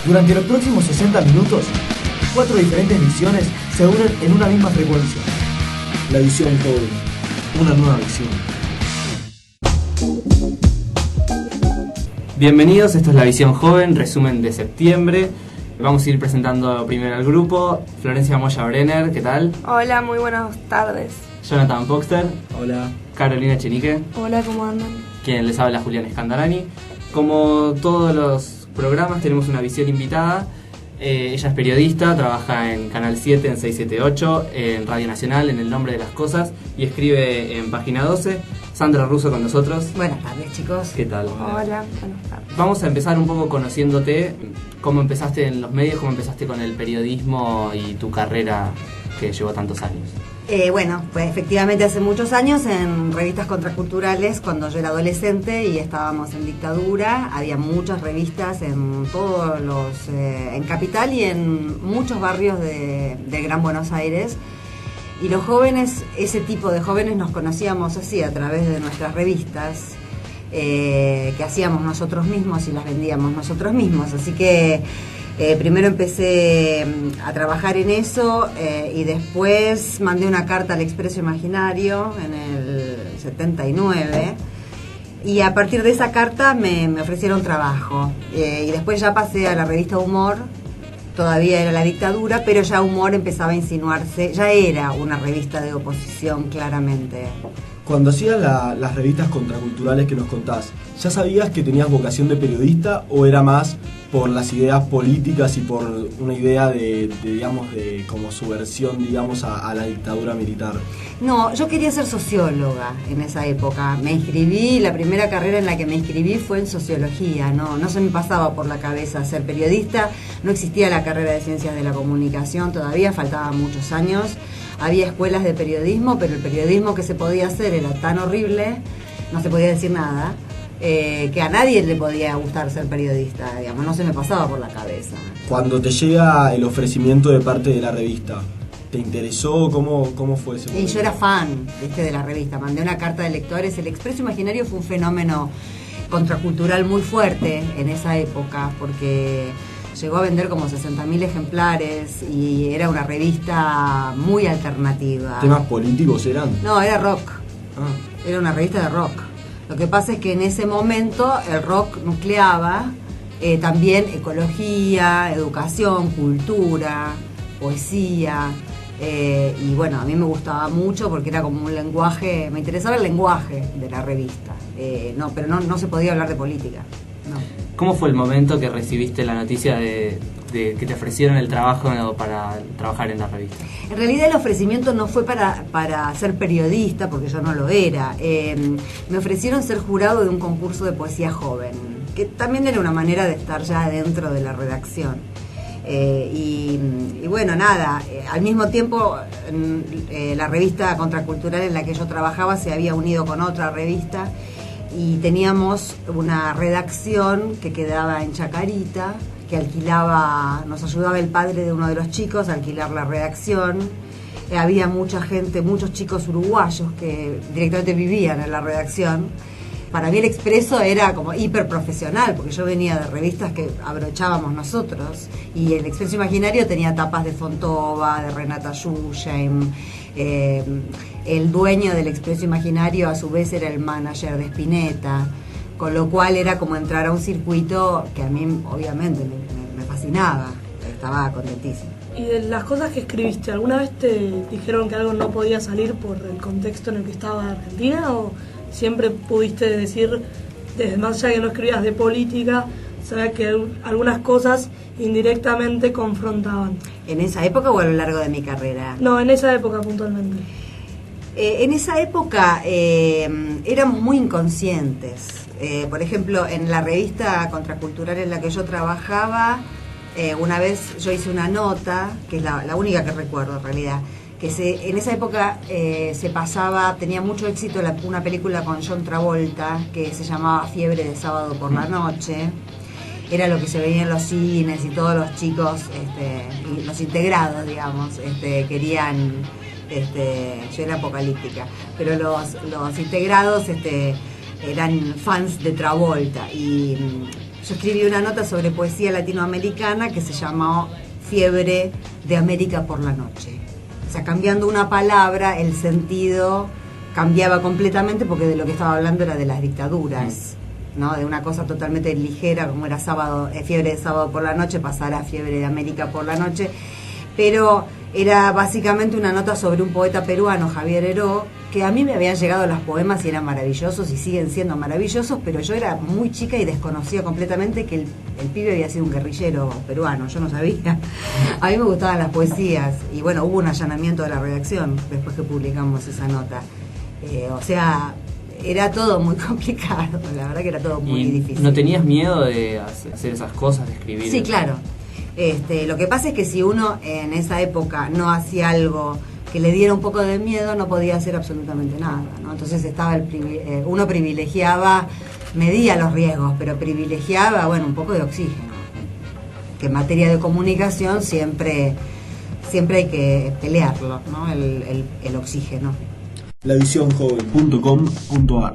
Durante los próximos 60 minutos, 4 diferentes visiones se unen en una misma frecuencia. La visión joven, una nueva visión. Bienvenidos, esto es La Visión Joven, resumen de septiembre. Vamos a ir presentando primero al grupo. Florencia Moya Brenner, ¿qué tal? Hola, muy buenas tardes. Jonathan Poxter. Hola. Carolina Chenique. Hola, ¿cómo andan? Quien les habla, Julián Escandarani. Como todos los programas, tenemos una visión invitada. Ella es periodista, trabaja en Canal 7, en 678, en Radio Nacional, en El Nombre de las Cosas, y escribe en Página 12. Sandra Russo con nosotros. Buenas tardes, chicos. ¿Qué tal? Hola, buenas tardes. Vamos a empezar un poco conociéndote, cómo empezaste en los medios, cómo empezaste con el periodismo y tu carrera que llevó tantos años. Bueno, pues efectivamente hace muchos años en revistas contraculturales, cuando yo era adolescente y estábamos en dictadura, había muchas revistas en todos los, en Capital y en muchos barrios del Gran Buenos Aires. Y los jóvenes, ese tipo de jóvenes nos conocíamos así a través de nuestras revistas que hacíamos nosotros mismos y las vendíamos nosotros mismos. Así que primero empecé a trabajar en eso y después mandé una carta al Expreso Imaginario en el 79 y a partir de esa carta me ofrecieron trabajo y después ya pasé a la revista Humor. Todavía era la dictadura, pero ya Humor empezaba a insinuarse, ya era una revista de oposición claramente. Cuando hacías las revistas contraculturales que nos contás, ¿ya sabías que tenías vocación de periodista o era más por las ideas políticas y por una idea de como subversión, digamos, a la dictadura militar? No, yo quería ser socióloga en esa época. Me inscribí, la primera carrera en la que me inscribí fue en sociología, no se me pasaba por la cabeza ser periodista, no existía la carrera de ciencias de la comunicación, todavía faltaban muchos años. Había escuelas de periodismo, pero el periodismo que se podía hacer era tan horrible, no se podía decir nada, que a nadie le podía gustar ser periodista, digamos, no se me pasaba por la cabeza. Cuando te llega el ofrecimiento de parte de la revista, ¿te interesó? ¿Cómo fue ese momento? Y yo era fan, de la revista, mandé una carta de lectores. El Expreso Imaginario fue un fenómeno contracultural muy fuerte en esa época, porque llegó a vender como 60.000 ejemplares y era una revista muy alternativa. ¿Temas políticos eran? No, era rock. Era una revista de rock. Lo que pasa es que en ese momento el rock nucleaba también ecología, educación, cultura, poesía. Y bueno, a mí me gustaba mucho porque era como un lenguaje, me interesaba el lenguaje de la revista. Pero no se podía hablar de política. No. ¿Cómo fue el momento que recibiste la noticia de que te ofrecieron el trabajo para trabajar en la revista? En realidad el ofrecimiento no fue para ser periodista, porque yo no lo era. Me ofrecieron ser jurado de un concurso de poesía joven, que también era una manera de estar ya dentro de la redacción. Y bueno, nada, al mismo tiempo la revista contracultural en la que yo trabajaba se había unido con otra revista y teníamos una redacción que quedaba en Chacarita, que nos ayudaba el padre de uno de los chicos a alquilar la redacción. Había mucha gente, muchos chicos uruguayos que directamente vivían en la redacción. Para mí el Expreso era como hiper profesional, porque yo venía de revistas que abrochábamos nosotros, y el Expreso Imaginario tenía tapas de Fontova, de Renata Schusheim. El dueño del Expreso Imaginario a su vez era el manager de Spinetta, con lo cual era como entrar a un circuito que a mí obviamente me fascinaba, estaba contentísima. ¿Y de las cosas que escribiste, alguna vez te dijeron que algo no podía salir por el contexto en el que estaba Argentina, o siempre pudiste decir, desde más allá que no escribías de política, sabes que algunas cosas indirectamente confrontaban? ¿En esa época o a lo largo de mi carrera? No, en esa época puntualmente. En esa época éramos muy inconscientes. Por ejemplo, en la revista contracultural en la que yo trabajaba, una vez yo hice una nota, que es la única que recuerdo en realidad, que en esa época se pasaba, tenía mucho éxito una película con John Travolta que se llamaba Fiebre de sábado por la noche. Era lo que se veía en los cines y todos los chicos, y los integrados, digamos, querían, yo era apocalíptica, pero los integrados eran fans de Travolta y Yo escribí una nota sobre poesía latinoamericana que se llamó Fiebre de América por la noche. O sea, cambiando una palabra, el sentido cambiaba completamente, porque de lo que estaba hablando era de las dictaduras, ¿no? De una cosa totalmente ligera, como era Fiebre de Sábado por la Noche, pasar a Fiebre de América por la noche. Pero era básicamente una nota sobre un poeta peruano, Javier Heró, que a mí me habían llegado los poemas y eran maravillosos y siguen siendo maravillosos, pero yo era muy chica y desconocía completamente que el pibe había sido un guerrillero peruano, yo no sabía. A mí me gustaban las poesías y bueno, hubo un allanamiento de la redacción después que publicamos esa nota. O sea, era todo muy complicado, la verdad que era todo muy difícil. ¿No tenías miedo de hacer esas cosas, de escribir? Sí, claro. Lo que pasa es que si uno en esa época no hacía algo que le diera un poco de miedo, no podía hacer absolutamente nada, ¿no? Entonces uno privilegiaba, medía los riesgos, pero privilegiaba, bueno, un poco de oxígeno. Que en materia de comunicación siempre hay que pelearlo, ¿no? El oxígeno. lavisionjoven.com.ar